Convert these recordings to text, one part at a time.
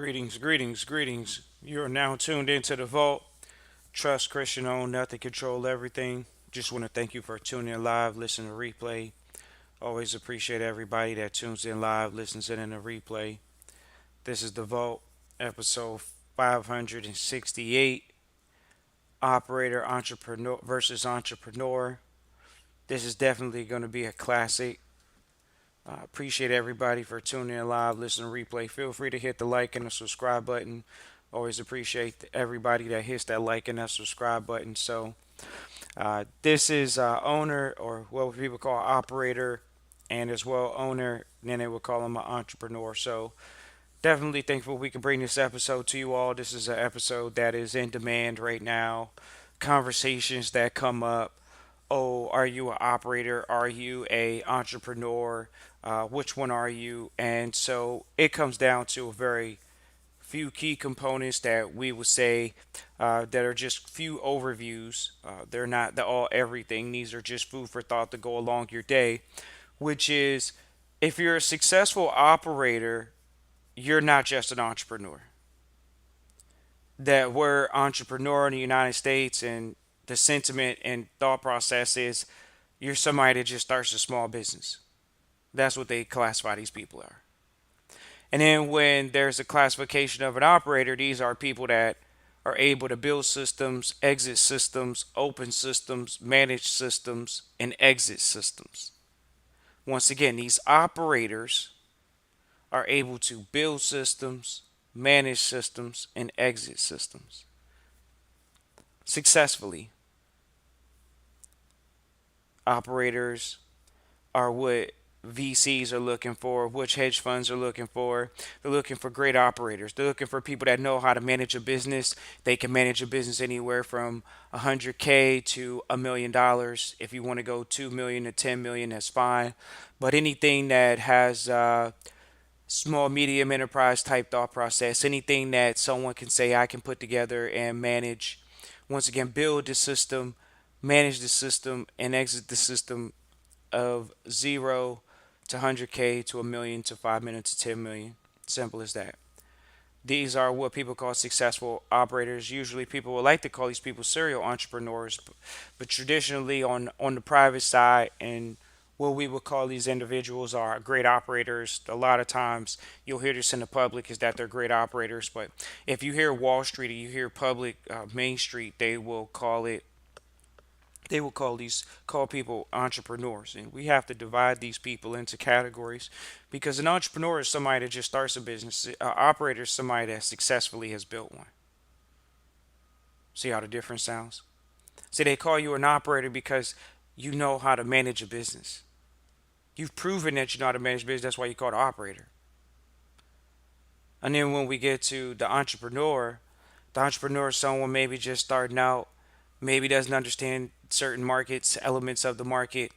Greetings, greetings, greetings. You are now tuned into the vault. Trust Christian own nothing, control everything. Just want to thank you for tuning in live, listening to replay. Always appreciate everybody that tunes in live, listens in the replay. This is the vault, episode 568. Operator, entrepreneur versus entrepreneur. This is definitely going to be a classic. Appreciate everybody for tuning in live, listening to replay. Feel free to hit the like and the subscribe button. Always appreciate everybody that hits that like and that subscribe button. This is owner, or what people call operator, and as well owner. Then they would call him an entrepreneur. So definitely thankful we can bring this episode to you all. This is an episode that is in demand right now. Conversations that come up. Oh, are you an operator? Are you a entrepreneur? Which one are you? And so it comes down to a very few key components that we would say that are just few overviews. They're not the all everything. These are just food for thought to go along your day, which is if you're a successful operator, you're not just an entrepreneur. That we're entrepreneur in the United States, and the sentiment and thought process is you're somebody that just starts a small business. That's what they classify these people are. And then when there's a classification of an operator, these are people that are able to build systems, exit systems, open systems, manage systems, and exit systems. Once again, these operators are able to build systems, manage systems, and exit systems successfully. Operators are what VCs are looking for, which hedge funds are looking for. They're looking for great operators. They're looking for people that know how to manage a business. They can manage a business anywhere from 100K to $1 million. If you want to go 2 million to 10 million, that's fine. But anything that has small, medium enterprise type thought process, anything that someone can say I can put together and manage, once again, build the system, manage the system, and exit the system of 0 to 100K to $1 million to 5 million to 10 million. Simple as that. These are what people call successful operators. Usually, people would like to call these people serial entrepreneurs, but traditionally, on the private side, and what we would call these individuals are great operators. A lot of times, you'll hear this in the public is that they're great operators, but if you hear Wall Street or you hear public Main Street, they will call people entrepreneurs, and we have to divide these people into categories because an entrepreneur is somebody that just starts a business. An operator is somebody that successfully has built one. See how the difference sounds? See, they call you an operator because you know how to manage a business. You've proven that you know how to manage business. That's why you call it operator. And then when we get to the entrepreneur is someone maybe just starting out, maybe doesn't understand certain markets, elements of the market,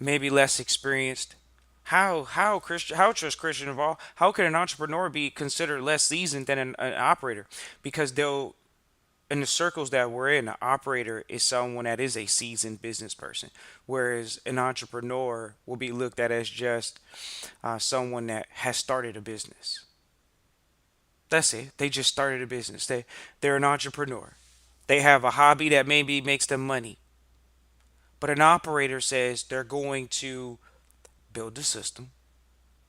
maybe less experienced. How trust Christian involved? How can an entrepreneur be considered less seasoned than an operator? Because they'll in the circles that we're in, an operator is someone that is a seasoned business person, whereas an entrepreneur will be looked at as just someone that has started a business. That's it. They just started a business. They're an entrepreneur. They have a hobby that maybe makes them money. But an operator says they're going to build a system,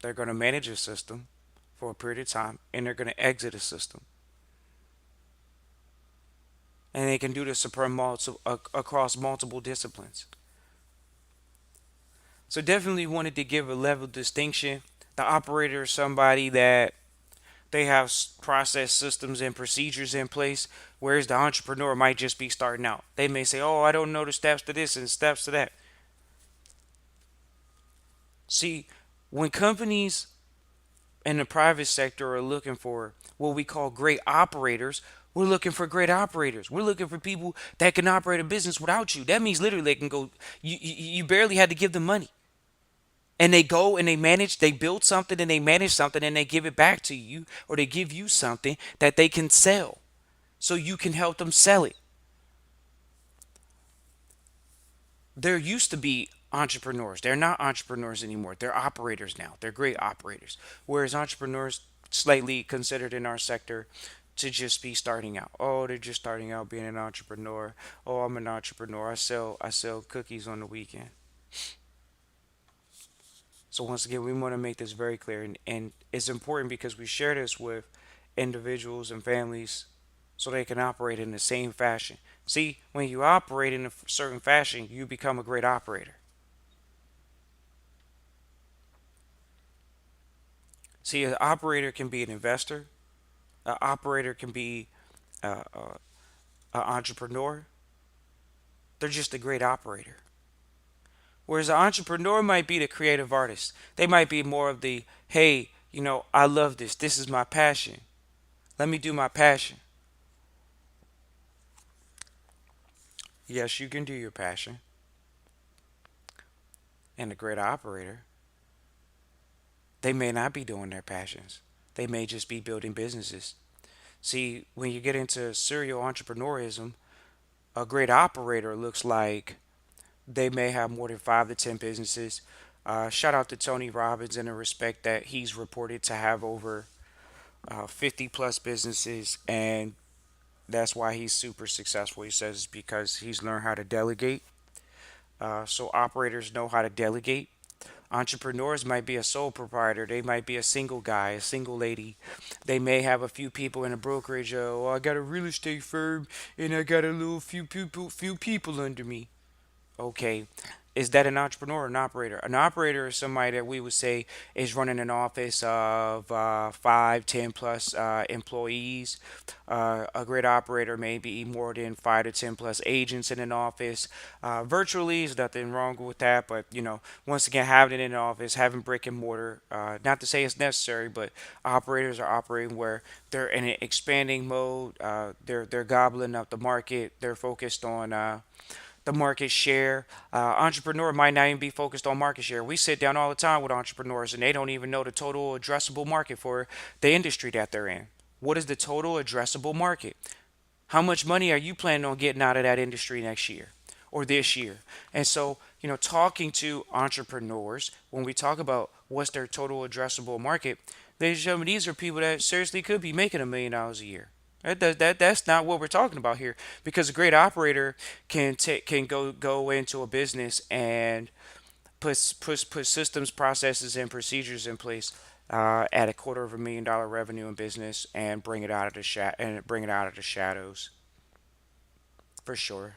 they're going to manage a system for a period of time, and they're going to exit a system. And they can do this across multiple disciplines. So definitely wanted to give a level distinction. The operator is somebody that they have process systems and procedures in place, whereas the entrepreneur might just be starting out. They may say, "Oh, I don't know the steps to this and steps to that." See, when companies in the private sector are looking for what we call great operators, we're looking for great operators. We're looking for people that can operate a business without you. That means literally they can go. You barely had to give them money, and they go and they build something and they manage something and they give it back to you, or they give you something that they can sell, so you can help them sell it. There used to be entrepreneurs. They're not entrepreneurs anymore. They're operators now. They're great operators. Whereas entrepreneurs slightly considered in our sector to just be starting out. Oh, they're just starting out being an entrepreneur. Oh, I'm an entrepreneur. I sell cookies on the weekend. So once again, we want to make this very clear, and it's important because we share this with individuals and families so they can operate in the same fashion. See, when you operate in a certain fashion, you become a great operator. See, an operator can be an investor. An operator can be an entrepreneur. They're just a great operator. Whereas an entrepreneur might be the creative artist. They might be more of the, hey, I love this. This is my passion. Let me do my passion. Yes, you can do your passion. And a great operator, they may not be doing their passions. They may just be building businesses. See, when you get into serial entrepreneurism, a great operator looks like they may have more than 5 to 10 businesses. Shout out to Tony Robbins in the respect that he's reported to have over 50 plus businesses, and that's why he's super successful. He says it's because he's learned how to delegate. So operators know how to delegate. Entrepreneurs might be a sole proprietor. They might be a single guy, a single lady. They may have a few people in a brokerage. Oh, I got a real estate firm, and I got a little few people under me. Okay, is that an entrepreneur or an operator? An operator is somebody that we would say is running an office of 5, 10 plus employees. A great operator may be more than 5 to 10 plus agents in an office. Virtually is nothing wrong with that, but once again, having it in an office, having brick and mortar, not to say it's necessary, but operators are operating where they're in an expanding mode. They're gobbling up the market. They're focused on the market share. Entrepreneur might not even be focused on market share. We sit down all the time with entrepreneurs and they don't even know the total addressable market for the industry that they're in. What is the total addressable market? How much money are you planning on getting out of that industry next year or this year? And so, talking to entrepreneurs, when we talk about what's their total addressable market, these are people that seriously could be making $1 million a year. That's not what we're talking about here, because a great operator can go into a business and put systems, processes, and procedures in place at $250,000 revenue in business and bring it out of the shadows for sure.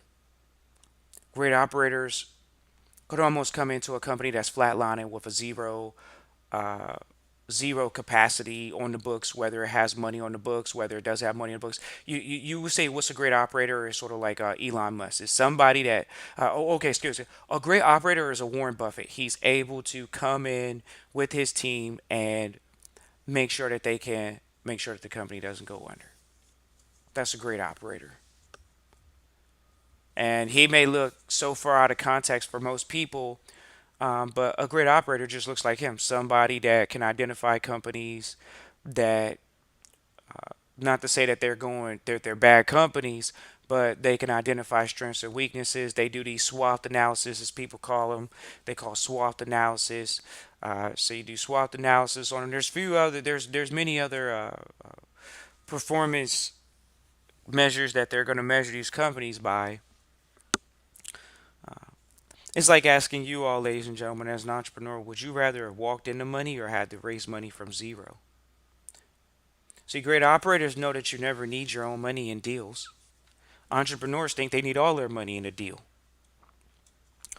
Great operators could almost come into a company that's flatlining with a uh, zero capacity on the books, whether it has money on the books, whether it does have money on the books. You would say what's a great operator is sort of like Elon Musk. Is somebody that, okay, excuse me. A great operator is a Warren Buffett. He's able to come in with his team and make sure that the company doesn't go under. That's a great operator. And he may look so far out of context for most people, but a great operator just looks like him. Somebody that can identify companies that, not to say that they're bad companies, but they can identify strengths and weaknesses. They do these SWOT analysis, as people call them. They call SWOT analysis. So you do SWOT analysis on them. There's many other performance measures that they're going to measure these companies by. It's like asking you all, ladies and gentlemen, as an entrepreneur, would you rather have walked into money or had to raise money from zero? See, great operators know that you never need your own money in deals. Entrepreneurs think they need all their money in a deal.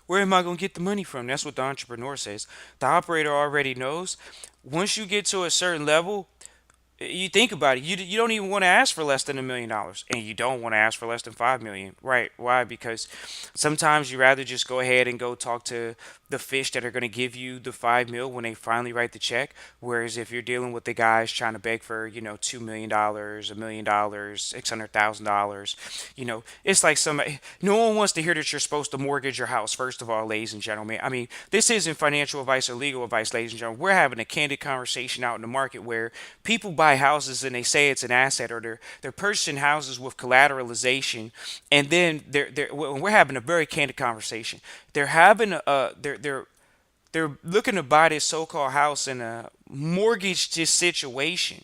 Where am I going to get the money from? That's what the entrepreneur says. The operator already knows. Once you get to a certain level, you think about it. You don't even want to ask for less than $1 million, and you don't want to ask for less than 5 million, right? Why? Because sometimes you rather just go ahead and go talk to the fish that are going to give you the 5 mil when they finally write the check. Whereas if you're dealing with the guys trying to beg for $2 million, $1 million, $600,000, it's like somebody. No one wants to hear that you're supposed to mortgage your house. First of all, ladies and gentlemen, I mean, this isn't financial advice or legal advice, ladies and gentlemen. We're having a candid conversation out in the market where people buy houses and they say it's an asset, or they're purchasing houses with collateralization, and then we're having a very candid conversation. They're having a they're looking to buy this so-called house in a mortgage this situation.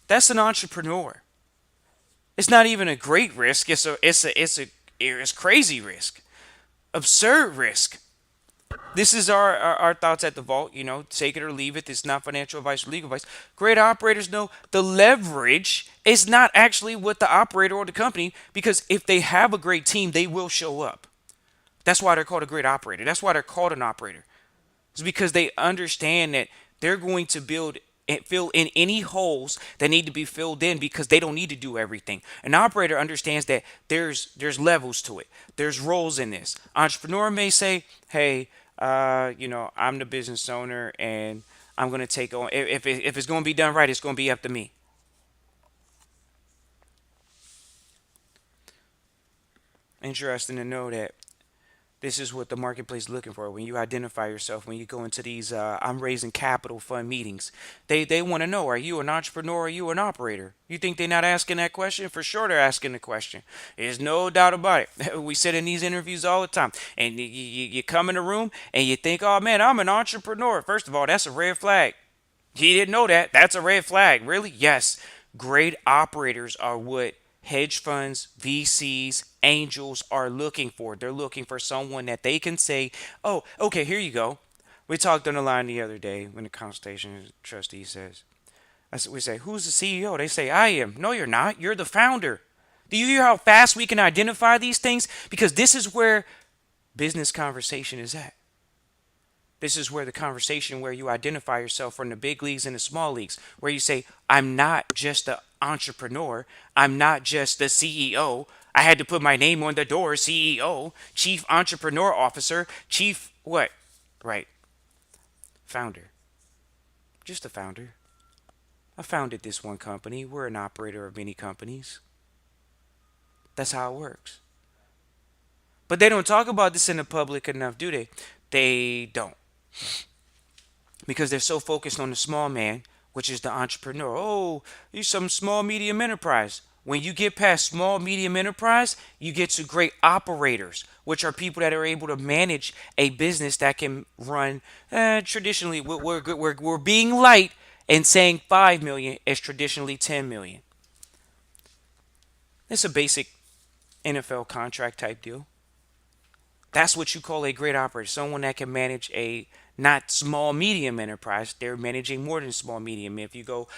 That's an entrepreneur. It's not even a great risk. It's crazy risk, absurd risk. This is our thoughts at the vault. Take it or leave it. It's not financial advice or legal advice. Great operators know the leverage is not actually with the operator or the company, because if they have a great team, they will show up. That's why they're called a great operator. That's why they're called an operator. It's because they understand that they're going to build and fill in any holes that need to be filled in, because they don't need to do everything. An operator understands that there's levels to it. There's roles in this. Entrepreneur may say, "Hey, I'm the business owner, and I'm going to take on, if it's going to be done right, it's going to be up to me." Interesting to know that this is what the marketplace is looking for. When you identify yourself, when you go into these I'm raising capital fund meetings, they want to know, are you an entrepreneur or are you an operator? You think they're not asking that question? For sure they're asking the question. There's no doubt about it. We sit in these interviews all the time, and you come in the room and you think, oh man, I'm an entrepreneur. First of all, that's a red flag. He didn't know that. That's a red flag. Really? Yes. Great operators are what hedge funds, VCs, angels are looking for. They're looking for someone that they can say, oh, okay, here you go. We talked on the line the other day when the consultation trustee says, we say, who's the CEO? They say, I am. No, you're not. You're the founder. Do you hear how fast we can identify these things? Because this is where business conversation is at. This is where the conversation where you identify yourself from the big leagues and the small leagues, where you say, I'm not just an entrepreneur. I'm not just the CEO. I had to put my name on the door, CEO, Chief Entrepreneur Officer, Chief what? Right. Founder. Just a founder. I founded this one company. We're an operator of many companies. That's how it works. But they don't talk about this in the public enough, do they? They don't. Because they're so focused on the small man, which is the entrepreneur. Oh, you're some small medium enterprise. When you get past small medium enterprise, you get to great operators, which are people that are able to manage a business that can run. Traditionally, we're being light and saying 5 million is traditionally 10 million. It's a basic NFL contract type deal. That's what you call a great operator, someone that can manage a not small medium enterprise. They're managing more than small medium. If you go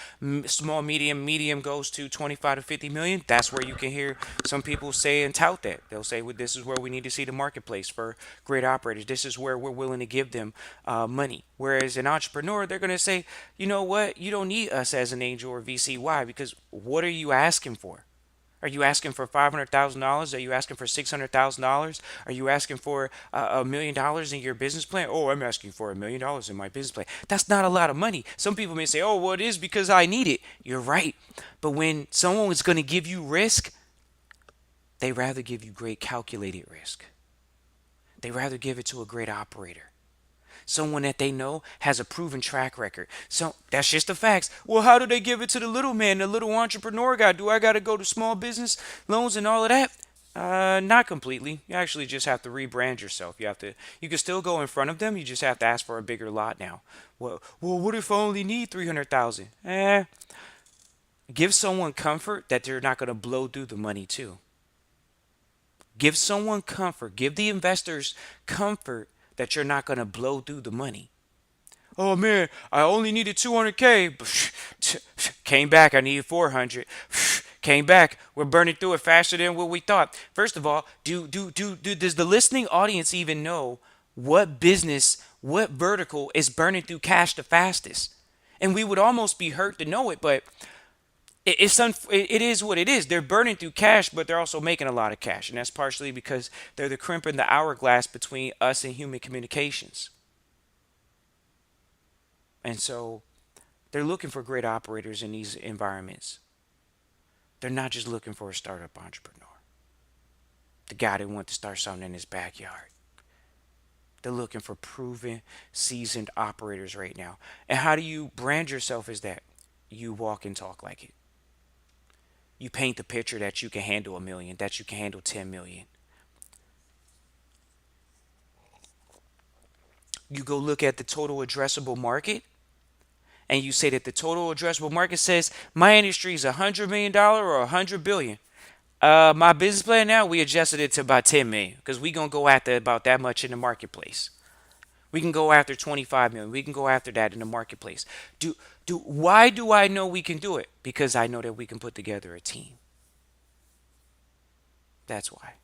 small medium, medium goes to 25 to 50 million. That's where you can hear some people say and tout that. They'll say, well, this is where we need to see the marketplace for great operators. This is where we're willing to give them money. Whereas an entrepreneur, they're going to say, you know what, you don't need us as an angel or VC. Why? Because what are you asking for? Are you asking for $500,000? Are you asking for $600,000? Are you asking for $1 million in your business plan? Oh, I'm asking for $1 million in my business plan. That's not a lot of money. Some people may say, oh, well, it is because I need it. You're right. But when someone is going to give you risk, they rather give you great calculated risk. They rather give it to a great operator, someone that they know has a proven track record. So that's just the facts. Well, how do they give it to the little man, the little entrepreneur guy? Do I got to go to small business loans and all of that? Not completely. You actually just have to rebrand yourself. You can still go in front of them. You just have to ask for a bigger lot now. Well, what if I only need 300,000? Give someone comfort that they're not going to blow through the money too. Give someone comfort. Give the investors comfort that you're not going to blow through the money. Oh man, I only needed 200K. Came back, I needed 400. Came back, we're burning through it faster than what we thought. First of all, does the listening audience even know what business, what vertical is burning through cash the fastest? And we would almost be hurt to know it, but it is what it is. They're burning through cash, but they're also making a lot of cash, and that's partially because they're the crimp in the hourglass between us and human communications. And so they're looking for great operators in these environments. They're not just looking for a startup entrepreneur, the guy that wants to start something in his backyard. They're looking for proven, seasoned operators right now. And how do you brand yourself as that? You walk and talk like it. You paint the picture that you can handle a million, that you can handle 10 million. You go look at the total addressable market, and you say that the total addressable market says my industry is $100 million or $100 billion. My business plan now, we adjusted it to about 10 million because we gonna go after about that much in the marketplace. We can go after 25 million. We can go after that in the marketplace. Why do I know we can do it? Because I know that we can put together a team. That's why.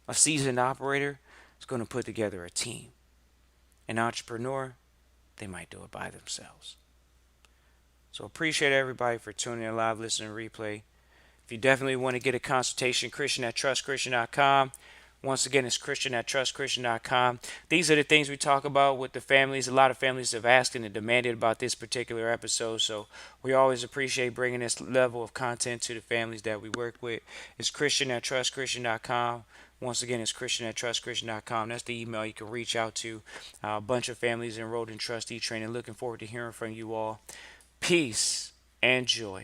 A seasoned operator is going to put together a team. An entrepreneur, they might do it by themselves. So appreciate everybody for tuning in live, listening, replay. If you definitely want to get a consultation, Christian at trustchristian.com. Once again, it's Christian at trustchristian.com. These are the things we talk about with the families. A lot of families have asked and demanded about this particular episode. So we always appreciate bringing this level of content to the families that we work with. It's Christian at trustchristian.com. Once again, it's Christian at trustchristian.com. That's the email you can reach out to. A bunch of families enrolled in Trustee Training. Looking forward to hearing from you all. Peace and joy.